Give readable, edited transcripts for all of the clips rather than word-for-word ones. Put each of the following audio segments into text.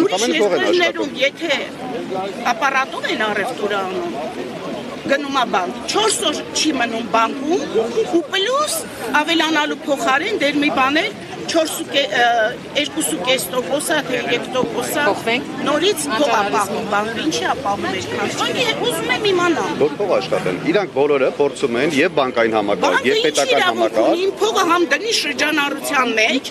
Ուրիշ երկրներում եթե ապարատով են առևտուրը անում, գնում է բանկ, 4 օր չի մնում բանկում ու պլյուս ավելանալու փոխարեն դեր մի բաներ 2.5%-ը, թե 3%-ը նորից փող ապահում բանկը, ինչի ապահում էր քանչի, ուզում եմ իմանալ։ Որ փող աշխատեն, իրանք բոլորը փորձում են եւ բանկային համակարգ, եւ պետական համակարգ։ Փողը համ դնի շրջանառության մեջ,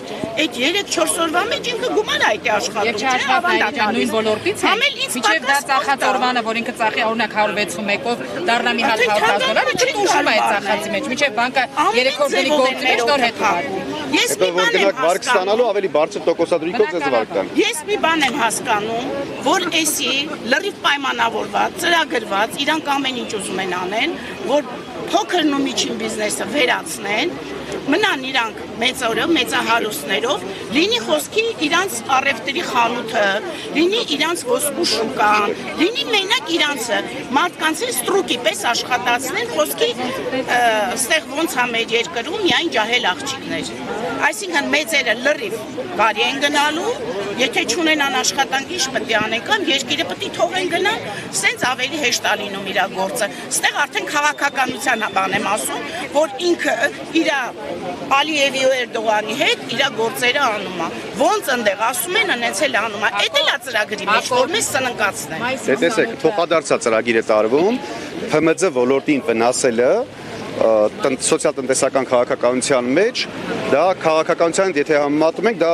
այդ 3-4 օրվա մեջ ինքը գումար է այդ աշխատում, չէ՞, ավանդական նույն ոլորտից է։ Միջև դա ծախած օրվանը, որ ինքը ծախի օրինակ 161-ով դառնա մի հատ 100,000 չտուժում է այդ ծախածի մեջ, միջև բանկը 3 օր դնի գործի մեջ նոր հետ հարվում։ Ես մի բան եմ հասկանում, ավելի բարձր տոկոսադրույքով ձեզ վարկ տան։ Ես մի բան եմ հասկանում, որ էսի լրիվ պայմանավորված, ծրագրված, իրանք ամեն ինչ ուզում են անեն, որ փոքրն ու միջին բիզնեսը վերացնեն, մնան իրանք մեծորը, մեծահարուստներով, լինի խոսքի իրանց առևտրի խանութը, լինի իրանց ոսկու շուկան, լինի մենակ իրանցը, մարդկանցին ստրուկի պես աշխատացնեն, խոսքի ստեղ ոնց է մեր երկրում միայն ջահել աղջիկներ։ Այսինքն մեծերը լրիվ բարի են գնալու, եթե չունենան աշխատանք ինչ պետք է անեն կամ երկիրը պետք է թողեն գնան, սենց ավելի հեշտ է լինում իր գործը։ Ստեղ արդեն քաղաքականության բան եմ ասում, որ ինքը իր Ալիևի ու Էրդողանի հետ իր գործերը անում է։ Ոնց ընդեղ ասում են, անենց էլ անում է։ Էդ էլ է ծրագրի մեջ, որ մեզ սննկացնեն։ Տեսեք, փոխադարձած ծրագիր է տարվում, ՓՄՁ ոլորտին վնասելը սոցիալ-տնտեսական քաղաքականության մեջ, դա քաղաքականության, եթե համեմատում ենք, դա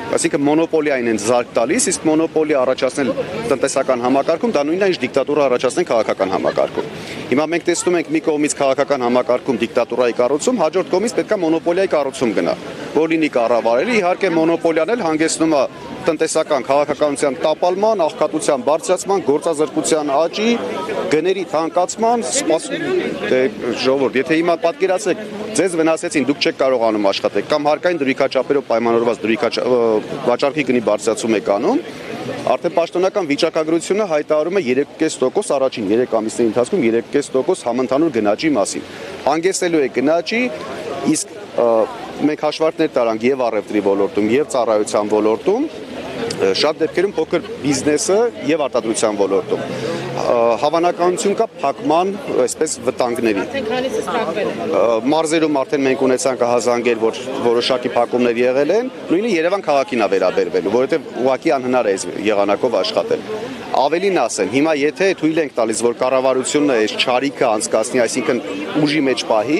այսինքն մոնոպոլիային են զարկ տալիս, իսկ մոնոպոլիա առաջացնել տնտեսական համակարգում, դա նույնն է, ինչ դիկտատուրա առաջացնել քաղաքական համակարգում։ Հիմա մենք տեսնում ենք մի կողմից քաղաքական համակարգում դիկտատուրայի կառուցում, հաջորդ կողմից պետք է մոնոպոլիայի կառուցում գնա, որ լինի կառավարելի, իհարկե մոնոպոլիան էլ հանգեցնում է տնտեսական քաղաքականության տապալման, աղքատության բարձրացման, գործազրկության աճի, գների թանկացման, ժողովուրդ, եթե հիմա պատկերացեք, ձեզ վնասեցին, դուք չեք կարողանում աշխատել, կամ հարկային դրույքաչափերով պայմանավորված վաճառքի գնի բարձրացում եք անում, արդեն պաշտոնական վիճակագրությունը հայտարարում է 3.5% առաջին 3 ամիսների ընթացքում 3.5% համընդհանուր գնաճի մասին։ Հանգեցնելու է գնաճի, իսկ մենք հաշվարկներ տարանք եւ առևտրի ոլորտում եւ ծառայության ոլորտում, շատ դեպքերում փոքր բիզնեսը եւ արտադրության ոլորտում հավանականություն կա փակման, այսպես վտանգների։ Մարզերում արդեն մենք ունեցանք հազանգեր, որ որոշակի փակումներ եղել են, նույնը Երևան քաղաքին է վերաբերվելու, որովհետեւ ուղղակի անհնար է այս եղանակով աշխատել։ Ավելին ասեմ, հիմա եթե թույլ ենք տալիս, որ կառավարությունը այս չարիքը անցկացնի, այսինքն ուժի մեջ պահի,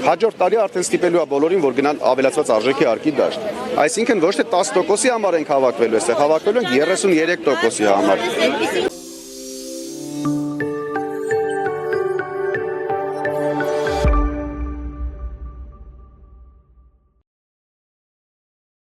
հաջորդ տարի արդեն ստիպելու է բոլորին, որ գնան ավելացված արժեքի արկի դաշտ։ Այսինքն ոչ թե 10%-ի համար ենք հավաքվելու, այստեղ հավաքվելու ենք 33%-ի համար։